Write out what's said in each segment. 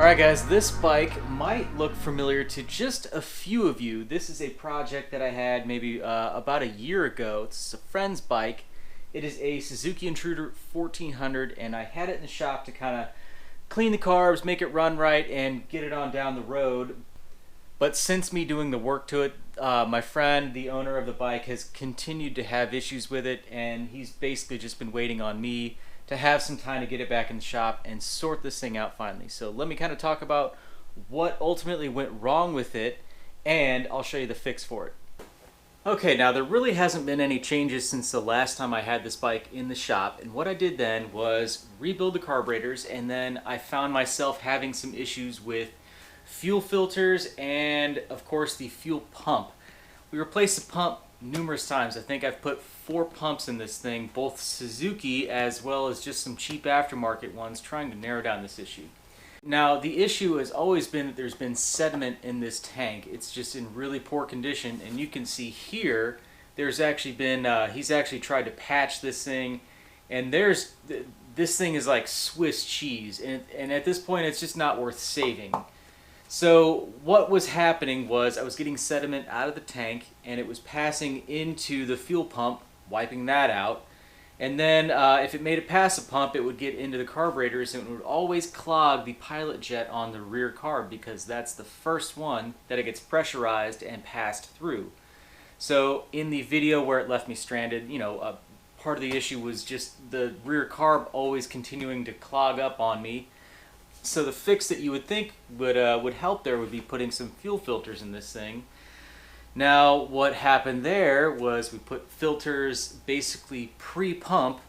Alright guys, this bike might look familiar to just a few of you. This is a project that I had maybe about a year ago. It's a friend's bike. It is a Suzuki Intruder 1400 and I had it in the shop to kind of clean the carbs, make it run right, and get it on down the road. But since me doing the work to it, my friend, the owner of the bike, has continued to have issues with it, and he's basically just been waiting on me to have some time to get it back in the shop and sort this thing out finally. So let me kind of talk about what ultimately went wrong with it, and I'll show you the fix for it. Okay, now there really hasn't been any changes since the last time I had this bike in the shop, and what I did then was rebuild the carburetors, and then I found myself having some issues with fuel filters and of course the fuel pump. We replaced the pump numerous times. I think I've put 4 pumps in this thing, both Suzuki as well as just some cheap aftermarket ones, trying to narrow down this issue. Now the issue has always been that there's been sediment in this tank. It's just in really poor condition, and you can see here there's actually been he's actually tried to patch this thing, and this thing is like Swiss cheese, and at this point it's just not worth saving. So what was happening was I was getting sediment out of the tank, and it was passing into the fuel pump, wiping that out. And then if it made it past the pump, it would get into the carburetors, and it would always clog the pilot jet on the rear carb, because that's the first one that it gets pressurized and passed through. So in the video where it left me stranded, you know, part of the issue was just the rear carb always continuing to clog up on me. So the fix that you would think would help there would be putting some fuel filters in this thing. Now what happened there was we put filters basically pre-pump,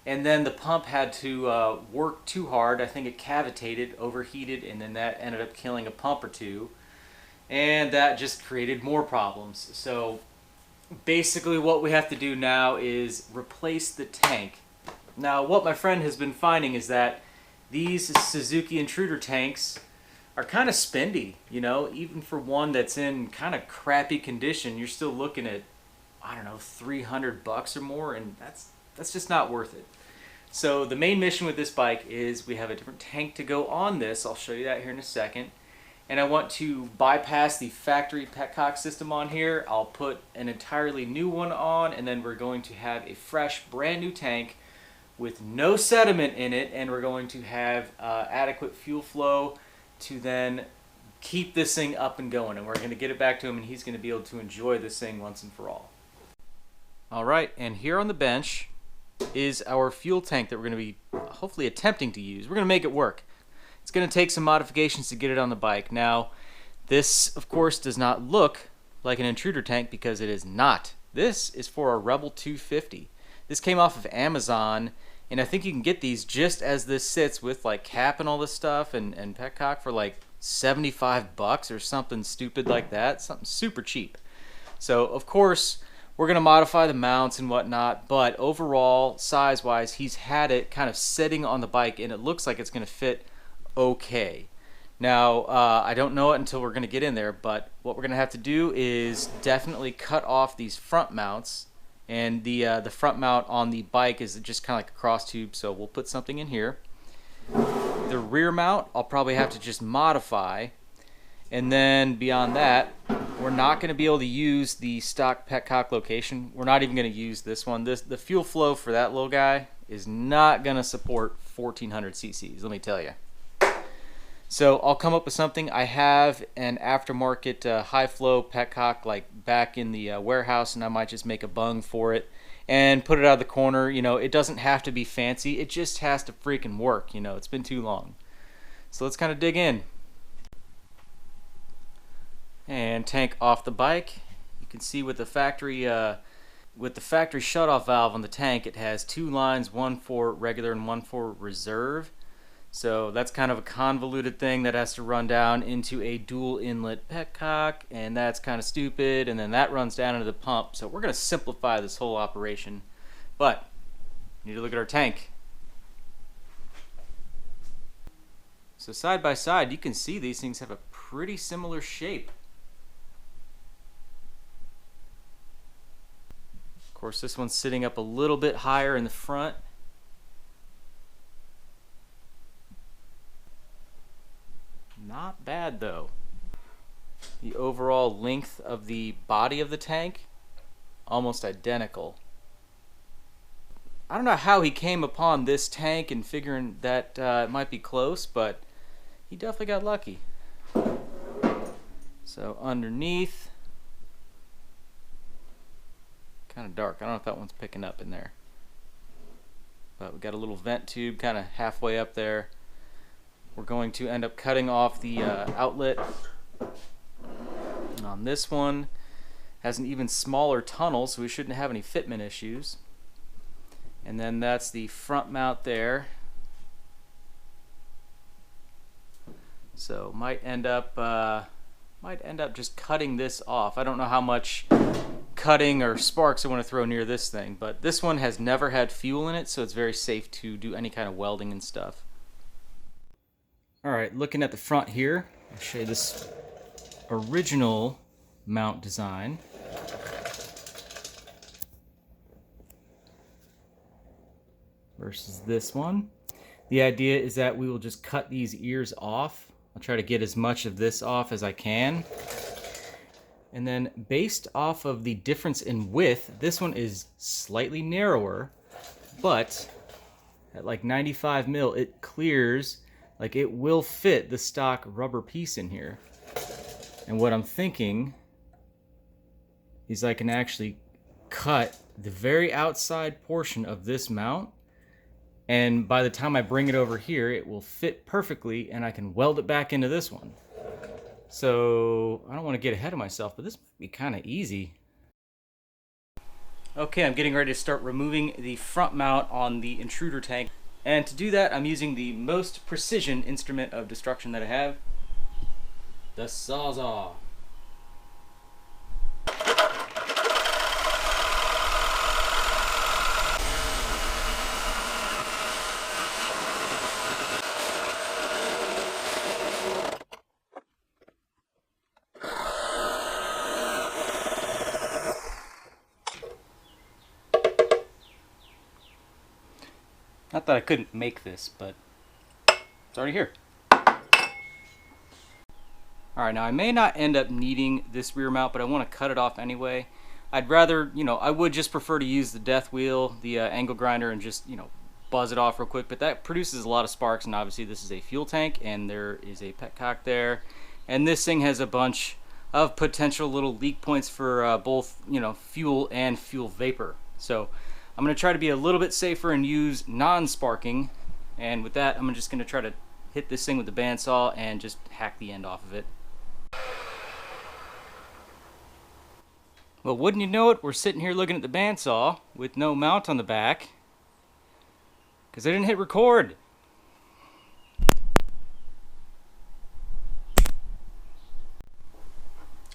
and then the pump had to work too hard. I think it cavitated, overheated, and then that ended up killing a pump or two, and that just created more problems. So basically what we have to do now is replace the tank. Now what my friend has been finding is that these Suzuki Intruder tanks are kind of spendy, you know, even for one that's in kind of crappy condition. You're still looking at, I don't know, $300 or more, and that's just not worth it. So the main mission with this bike is we have a different tank to go on this. I'll show you that here in a second. And I want to bypass the factory petcock system on here. I'll put an entirely new one on, and then we're going to have a fresh, brand new tank with no sediment in it, and we're going to have adequate fuel flow to then keep this thing up and going, and we're going to get it back to him, and he's going to be able to enjoy this thing once and for all. Alright, and here on the bench is our fuel tank that we're going to be hopefully attempting to use. We're going to make it work. It's going to take some modifications to get it on the bike. Now this of course does not look like an Intruder tank, because it is not. This is for a Rebel 250. This came off of Amazon, and I think you can get these just as this sits with like cap and all this stuff and petcock for like $75 or something stupid like that. Something super cheap. So of course we're going to modify the mounts and whatnot, but overall size wise he's had it kind of sitting on the bike, and it looks like it's going to fit okay. Now I don't know it until we're going to get in there, but what we're going to have to do is definitely cut off these front mounts. And the front mount on the bike is just kind of like a cross tube, so we'll put something in here. The rear mount I'll probably have to just modify, and then beyond that we're not going to be able to use the stock petcock location. We're not even going to use this one. The fuel flow for that little guy is not going to support 1400 cc's, let me tell you. So I'll come up with something. I have an aftermarket high flow petcock like back in the warehouse, and I might just make a bung for it and put it out of the corner. You know, it doesn't have to be fancy. It just has to freaking work. You know, it's been too long. So let's kind of dig in. And tank off the bike. You can see with the factory shutoff valve on the tank, it has 2 lines, one for regular and one for reserve. So that's kind of a convoluted thing that has to run down into a dual inlet petcock, and that's kind of stupid, and then that runs down into the pump. So we're going to simplify this whole operation, but we need to look at our tank. So side by side you can see these things have a pretty similar shape. Of course this one's sitting up a little bit higher in the front. bad though. The overall length of the body of the tank, almost identical. I don't know how he came upon this tank and figuring that it might be close, but he definitely got lucky. So underneath, kind of dark. I don't know if that one's picking up in there. But we got a little vent tube kind of halfway up there. We're going to end up cutting off the outlet. And on this one, has an even smaller tunnel, so we shouldn't have any fitment issues. And then that's the front mount there. So might end up just cutting this off. I don't know how much cutting or sparks I want to throw near this thing, but this one has never had fuel in it, so it's very safe to do any kind of welding and stuff. Alright, looking at the front here, I'll show you this original mount design. Versus this one. The idea is that we will just cut these ears off. I'll try to get as much of this off as I can. And then based off of the difference in width, this one is slightly narrower, but at like 95 mil, it clears, like it will fit the stock rubber piece in here. And what I'm thinking is I can actually cut the very outside portion of this mount, and by the time I bring it over here, it will fit perfectly and I can weld it back into this one. So I don't want to get ahead of myself, but this might be kind of easy. Okay, I'm getting ready to start removing the front mount on the intruder tank. And to do that, I'm using the most precision instrument of destruction that I have, the Sawzall. Not that I couldn't make this, but it's already here. Alright, now I may not end up needing this rear mount, but I want to cut it off anyway. I'd rather, I would just prefer to use the death wheel, the angle grinder, and just, buzz it off real quick, but that produces a lot of sparks, and obviously this is a fuel tank, and there is a petcock there. And this thing has a bunch of potential little leak points for both, fuel and fuel vapor. So I'm going to try to be a little bit safer and use non-sparking, and with that I'm just going to try to hit this thing with the bandsaw and just hack the end off of it. Well, wouldn't you know it, we're sitting here looking at the bandsaw with no mount on the back because I didn't hit record.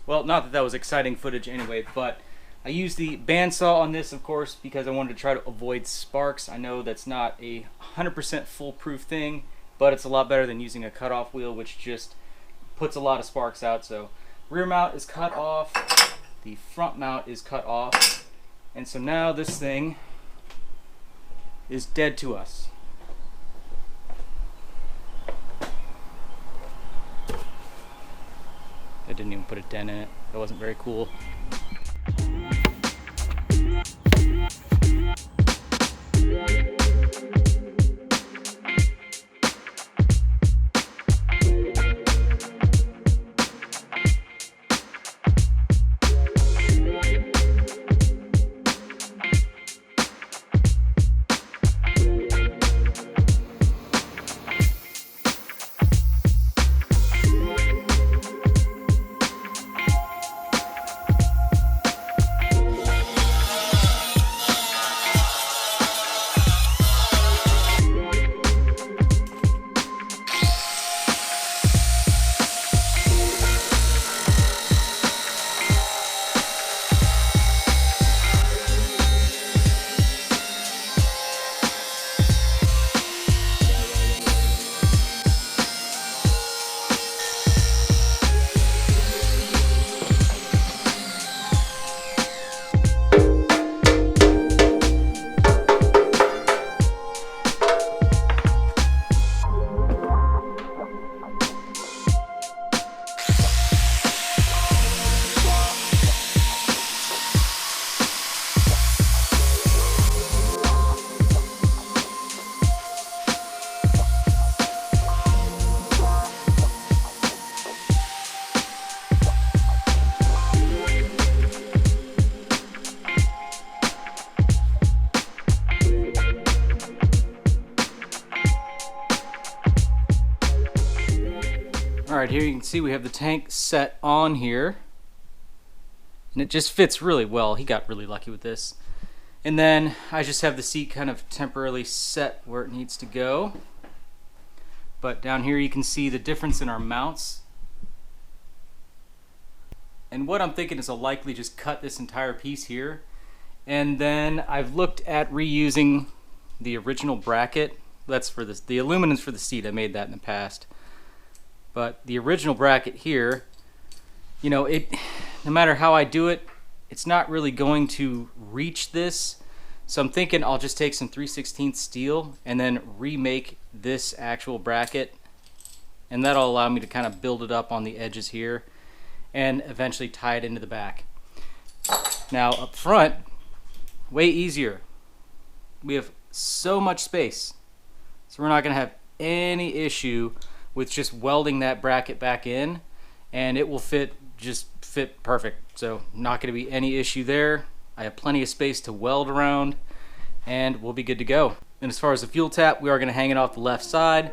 Well, not that that was exciting footage anyway, but I used the bandsaw on this, of course, because I wanted to try to avoid sparks. I know that's not a 100% foolproof thing, but it's a lot better than using a cutoff wheel, which just puts a lot of sparks out. So rear mount is cut off, the front mount is cut off, and so now this thing is dead to us. I didn't even put a dent in it. That wasn't very cool. Alright, here you can see we have the tank set on here. And it just fits really well. He got really lucky with this. And then I just have the seat kind of temporarily set where it needs to go. But down here you can see the difference in our mounts. And what I'm thinking is I'll likely just cut this entire piece here. And then I've looked at reusing the original bracket. That's for this. The aluminum's for the seat. I made that in the past. But the original bracket here, you know, no matter how I do it, it's not really going to reach this. So I'm thinking I'll just take some 3/16 steel and then remake this actual bracket. And that'll allow me to kind of build it up on the edges here and eventually tie it into the back. Now up front, way easier. We have so much space. So we're not going to have any issue with just welding that bracket back in, and it will just fit perfect. So not going to be any issue there. I have plenty of space to weld around, and we'll be good to go. And as far as the fuel tap, we are going to hang it off the left side.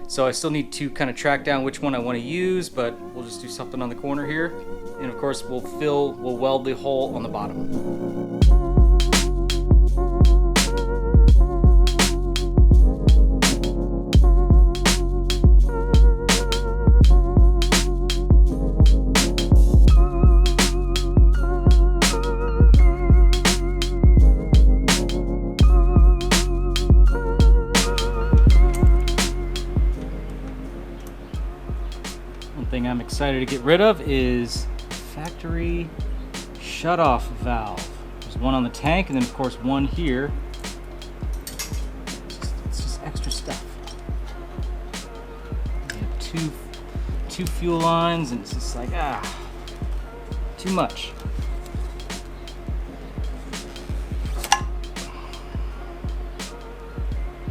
So I still need to kind of track down which one I want to use, but we'll just do something on the corner here. And of course we'll weld the hole on the bottom. Thing I'm excited to get rid of is factory shutoff valve. There's one on the tank, and then of course one here. It's just extra stuff. We have two fuel lines, and it's just like too much. Get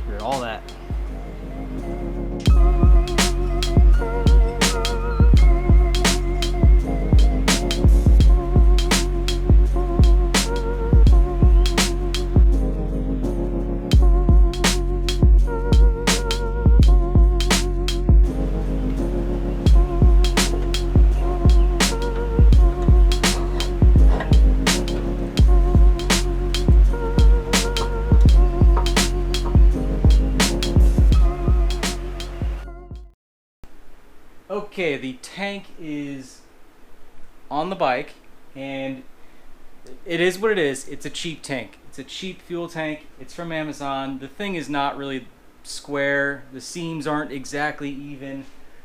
rid of all that. Okay, the tank is on the bike, and it is what it is. It's a cheap tank. It's a cheap fuel tank. It's from Amazon. The thing is not really square. The seams aren't exactly even.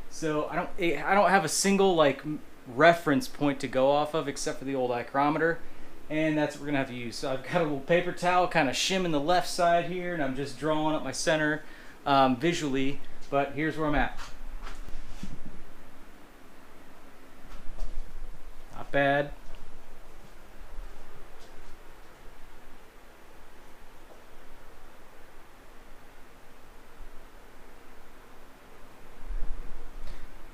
So I don't have a single like reference point to go off of except for the old micrometer, and that's what we're gonna have to use. So I've got a little paper towel kind of shimming the left side here, and I'm just drawing up my center visually, but here's where I'm at. Not bad.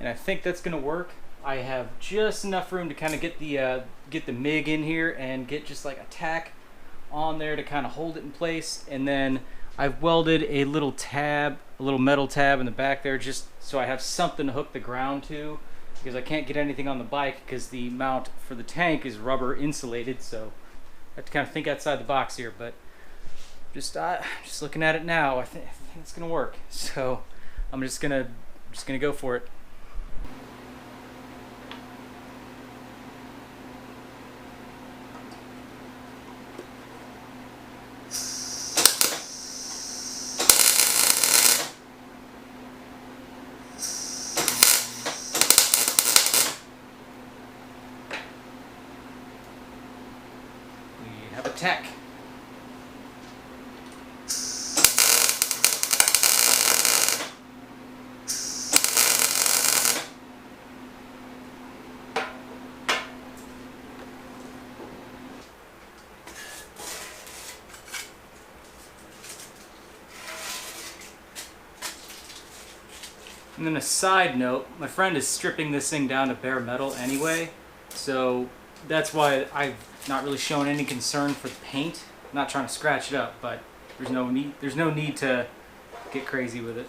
And I think that's gonna work. I have just enough room to kind of get the MIG in here and get just like a tack on there to kind of hold it in place. And then I've welded a little tab, a little metal tab in the back there, just so I have something to hook the ground to, because I can't get anything on the bike because the mount for the tank is rubber insulated. So I have to kind of think outside the box here, but just looking at it now, I think it's gonna work. So I'm just gonna go for it. Have a tack. And then a side note, my friend is stripping this thing down to bare metal anyway, so that's why I've not really shown any concern for the paint. I'm not trying to scratch it up, but there's no need to get crazy with it.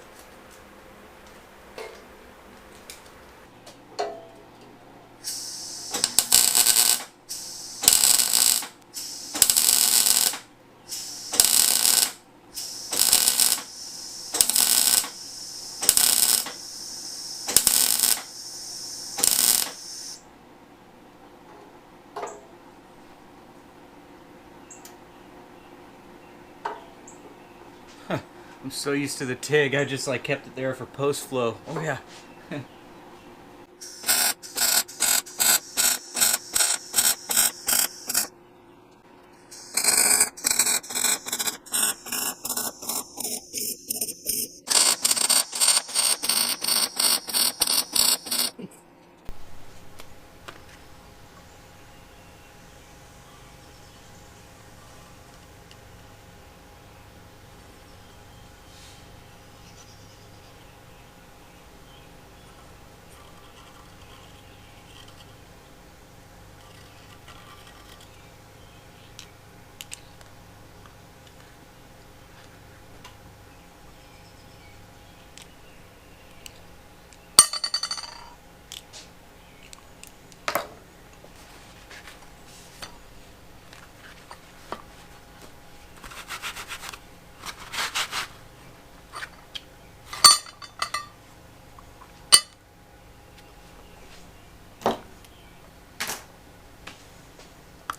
I'm so used to the TIG, I just like kept it there for post flow. Oh yeah.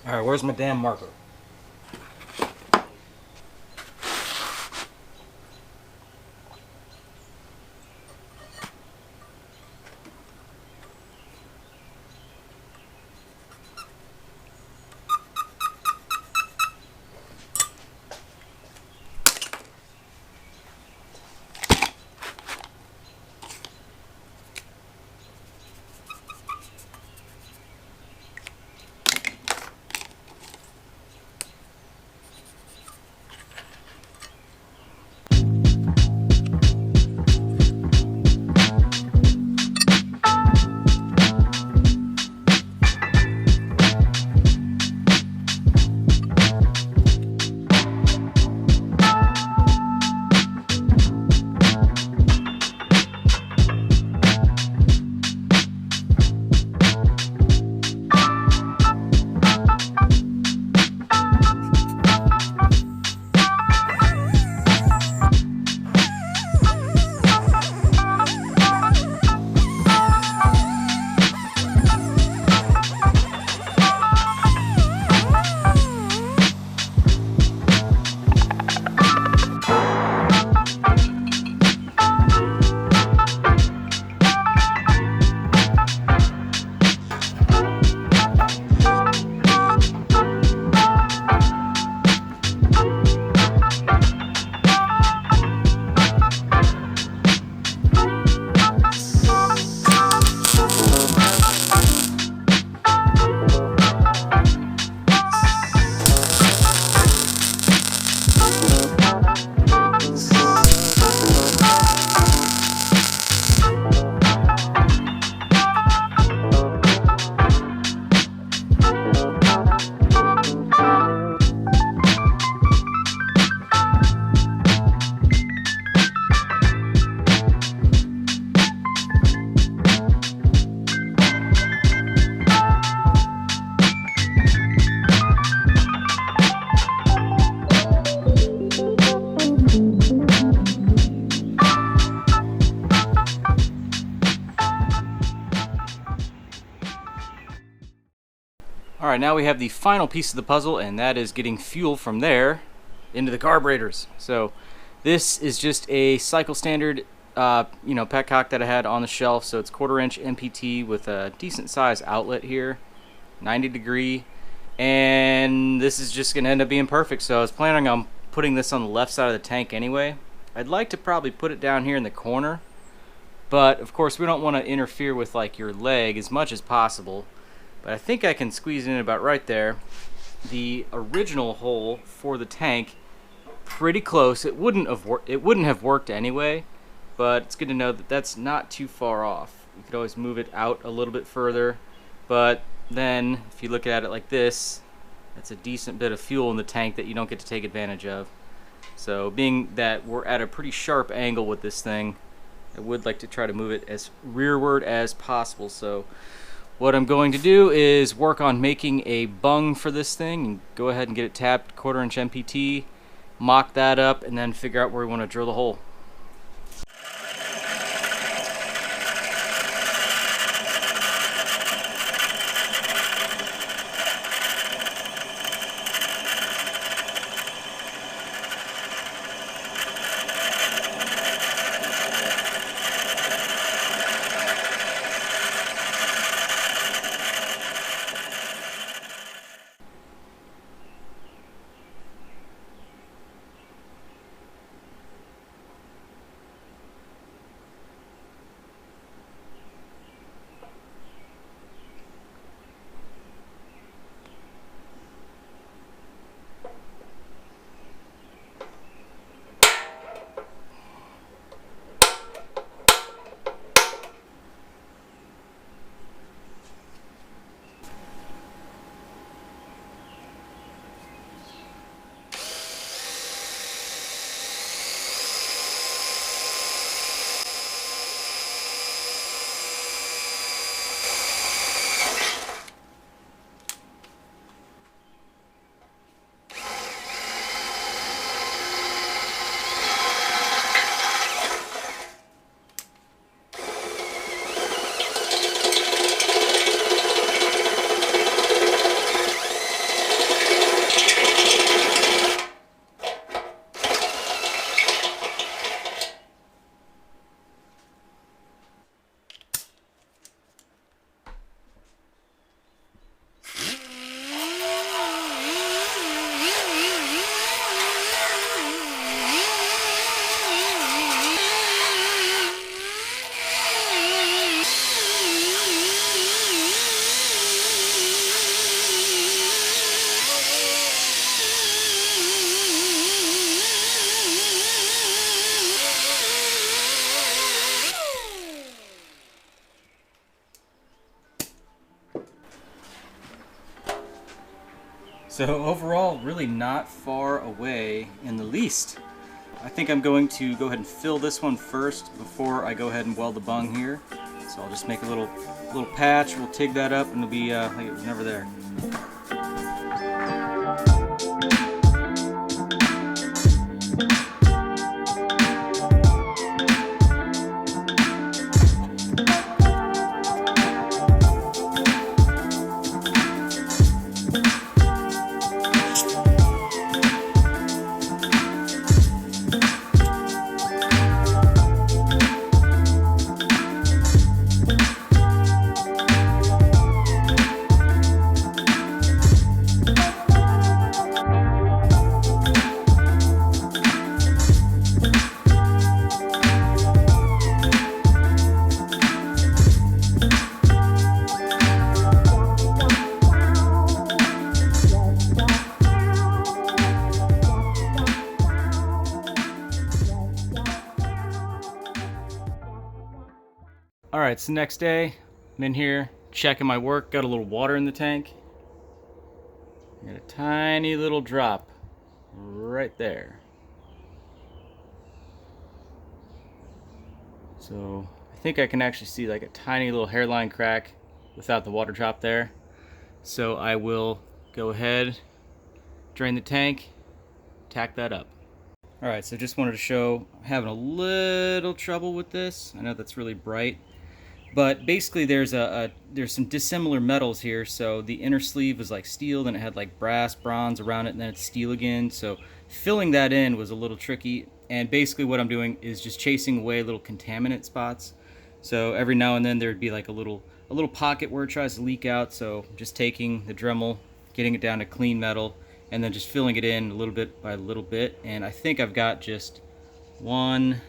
Alright, where's my damn marker? Alright, now we have the final piece of the puzzle, and that is getting fuel from there into the carburetors. So this is just a cycle standard petcock that I had on the shelf. So it's 1/4 inch MPT with a decent size outlet here, 90 degree, and this is just gonna end up being perfect. So I was planning on putting this on the left side of the tank anyway. I'd like to probably put it down here in the corner, but of course we don't want to interfere with like your leg as much as possible. But I think I can squeeze it in about right there. The original hole for the tank, pretty close. It wouldn't have worked anyway, but it's good to know that that's not too far off. You could always move it out a little bit further, but then if you look at it like this, that's a decent bit of fuel in the tank that you don't get to take advantage of. So being that we're at a pretty sharp angle with this thing, I would like to try to move it as rearward as possible. So what I'm going to do is work on making a bung for this thing and go ahead and get it tapped 1/4 inch MPT, mock that up, and then figure out where we want to drill the hole. So overall, really not far away in the least. I think I'm going to go ahead and fill this one first before I go ahead and weld the bung here. So I'll just make a little patch, we'll TIG that up, and it'll be like it was never there. Alright, it's the next day. I'm in here checking my work, got a little water in the tank. Got a tiny little drop right there. So I think I can actually see like a tiny little hairline crack without the water drop there. So I will go ahead, drain the tank, tack that up. Alright, so just wanted to show I'm having a little trouble with this. I know that's really bright. But basically there's some dissimilar metals here. So the inner sleeve was like steel, then it had like brass, bronze around it, and then it's steel again. So filling that in was a little tricky. And basically what I'm doing is just chasing away little contaminant spots. So every now and then there'd be like a little pocket where it tries to leak out. So just taking the Dremel, getting it down to clean metal, and then just filling it in a little bit by little bit. And I think I've got just one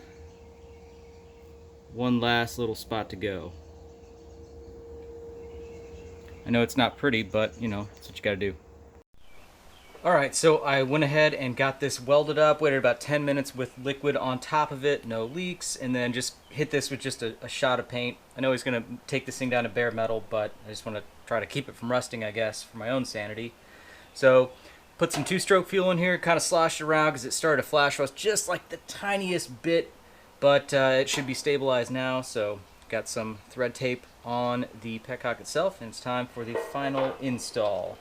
last little spot to go. I know it's not pretty, but you know, that's what you gotta do. Alright, so I went ahead and got this welded up, waited about 10 minutes with liquid on top of it, no leaks, and then just hit this with just a shot of paint. I know he's gonna take this thing down to bare metal, but I just want to try to keep it from rusting, I guess, for my own sanity. So put some two-stroke fuel in here, kind of sloshed around because it started to flash rust just like the tiniest bit, but it should be stabilized now. So got some thread tape on the petcock itself, and it's time for the final install.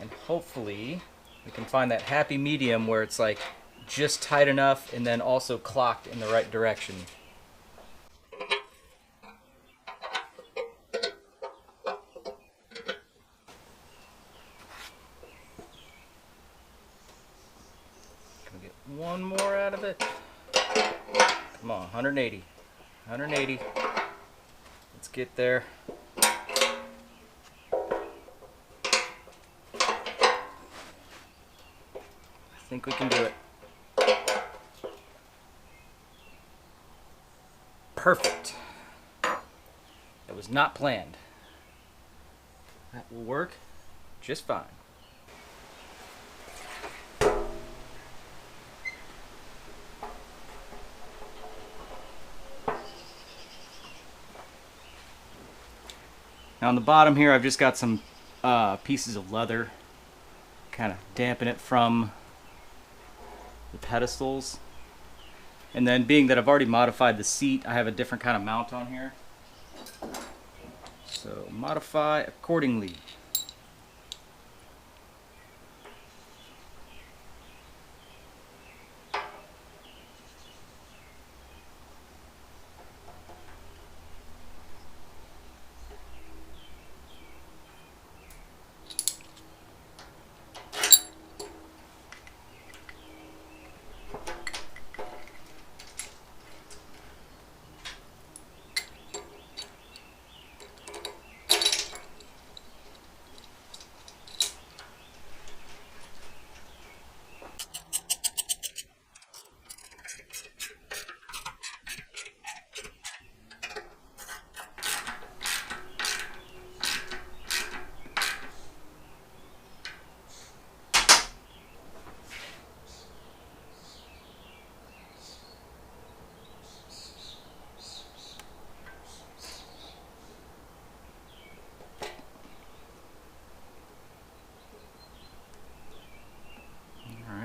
And hopefully we can find that happy medium where it's like just tight enough and then also clocked in the right direction. One more out of it. Come on, 180. 180. Let's get there. I think we can do it. Perfect. That was not planned. That will work just fine. Now on the bottom here, I've just got some pieces of leather, kind of dampen it from the pedestals. And then being that I've already modified the seat, I have a different kind of mount on here. So modify accordingly.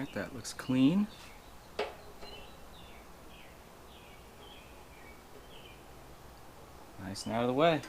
Alright, that looks clean. Nice and out of the way.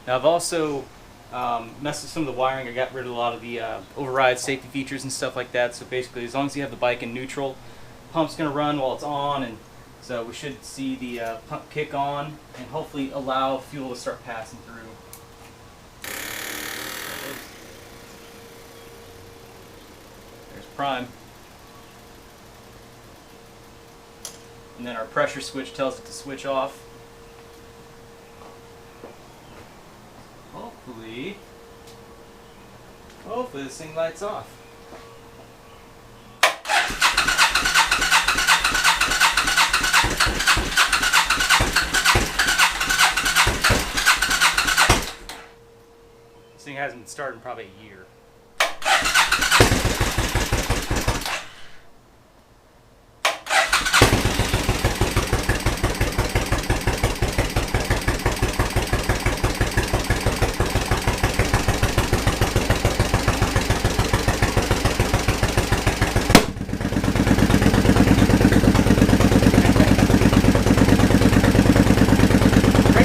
Now I've also messed with some of the wiring. I got rid of a lot of the override safety features and stuff like that. So basically, as long as you have the bike in neutral, pump's going to run while it's on, and so we should see the pump kick on and hopefully allow fuel to start passing through. There's prime. And then our pressure switch tells it to switch off. Hopefully this thing lights off. This thing hasn't been started in probably a year.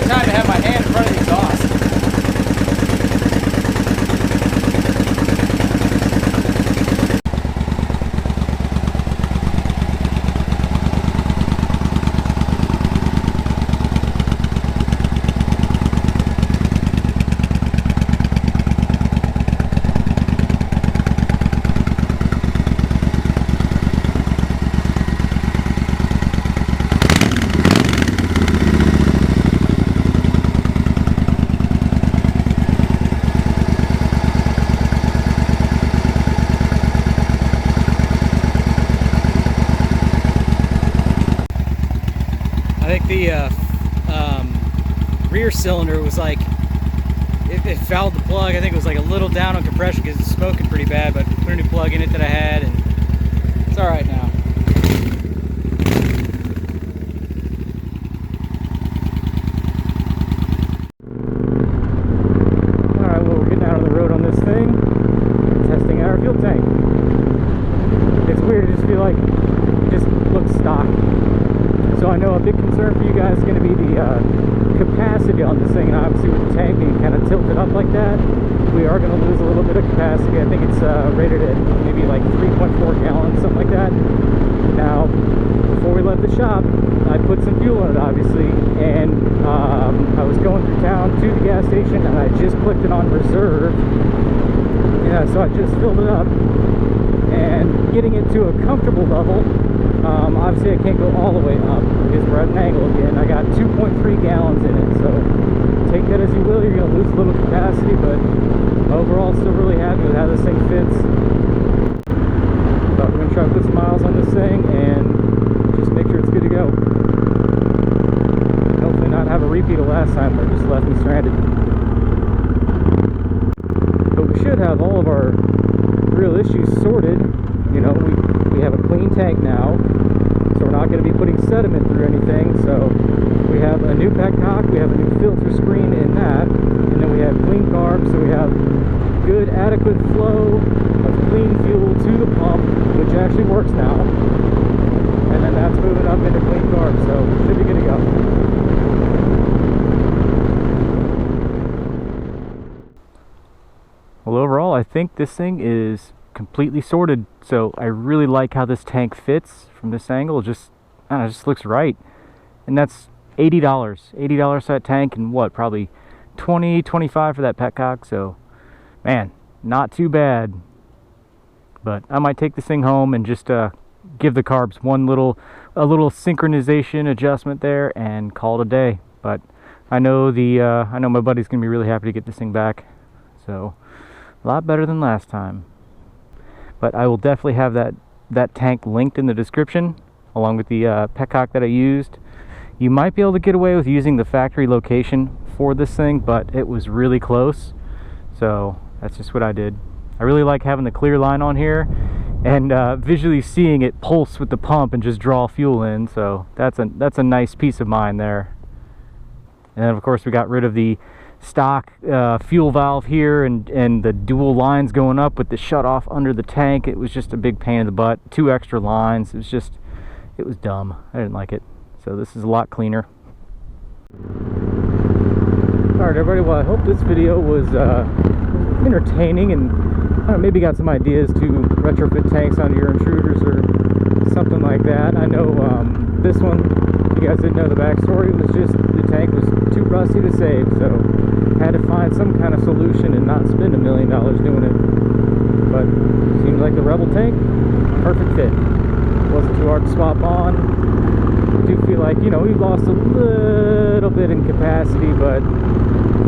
Time to have my hand in front of the exhaust. I think the rear cylinder was like, it fouled the plug. I think it was like a little down on compression because it's smoking pretty bad, but put a new plug in it that I had, and it's all right now. All right, well, we're getting out on the road on this thing, testing our fuel tank. It's weird to just feel like it just looks stock. So I know a big concern for you guys is going to be the capacity on this thing, and obviously with the tank being kind of tilted up like that, we are going to lose a little bit of capacity. I think it's rated at maybe like 3.4 gallons, something like that. Now, before we left the shop, I put some fuel in it, obviously, and I was going through town to the gas station, and I just clicked it on reserve. Yeah, so I just filled it up, and getting it to a comfortable level. Obviously I can't go all the way up because we're at an angle again. I got 2.3 gallons in it, so take that as you will. You're going to lose a little capacity, but overall still really happy with how this thing fits. But we're going to try to put some miles on this thing and just make sure it's good to go. Hopefully not have a repeat of last time where it just left me stranded. But we should have all of our real issues sorted. You know, we have a clean tank now, so we're not going to be putting sediment through anything. So we have a new petcock, we have a new filter screen in that, and then we have clean carbs, so we have good adequate flow of clean fuel to the pump, which actually works now, and then that's moving up into clean carbs, so should be good to go. Well, overall I think this thing is completely sorted, so I really like how this tank fits from this angle. It just looks right, and that's $80 for that tank, and what, probably $20-25 for that petcock. So man, not too bad. But I might take this thing home and just give the carbs a little synchronization adjustment there and call it a day. But I know my buddy's gonna be really happy to get this thing back, so a lot better than last time. But I will definitely have that tank linked in the description along with the petcock that I used. You might be able to get away with using the factory location for this thing, but it was really close, so that's just what I did. I really like having the clear line on here and visually seeing it pulse with the pump and just draw fuel in, so that's a nice peace of mind there. And then of course we got rid of the stock fuel valve here and the dual lines going up with the shut off under the tank. It was just a big pain in the butt. 2 extra lines. It was dumb. I didn't like it. So this is a lot cleaner. Alright everybody, well I hope this video was entertaining and maybe got some ideas to retrofit tanks onto your intruders or something like that. I know this one, if you guys didn't know the backstory, was just the tank was too rusty to save, so had to find some kind of solution and not spend $1 million doing it. But seems like the Rebel tank, perfect fit. Wasn't too hard to swap on. I do feel like, we've lost a little bit in capacity, but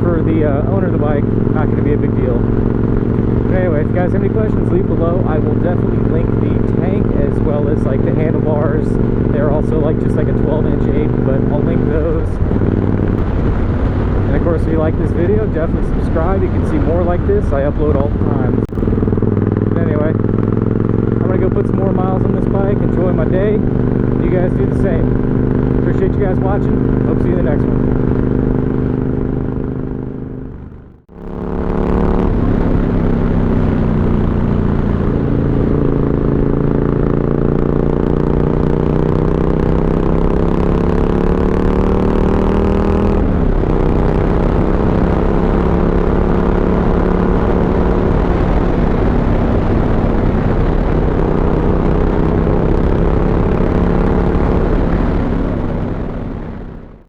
for the owner of the bike, not going to be a big deal. But anyway, if you guys have any questions, leave below. I will definitely link the tank as well as like the handlebars. They're also just like a 12-inch 8, but I'll link those. And of course, if you like this video, definitely subscribe. You can see more like this. I upload all the time. But anyway, I'm going to go put some more miles on this bike, enjoy my day. You guys do the same. Appreciate you guys watching. Hope to see you in the next one.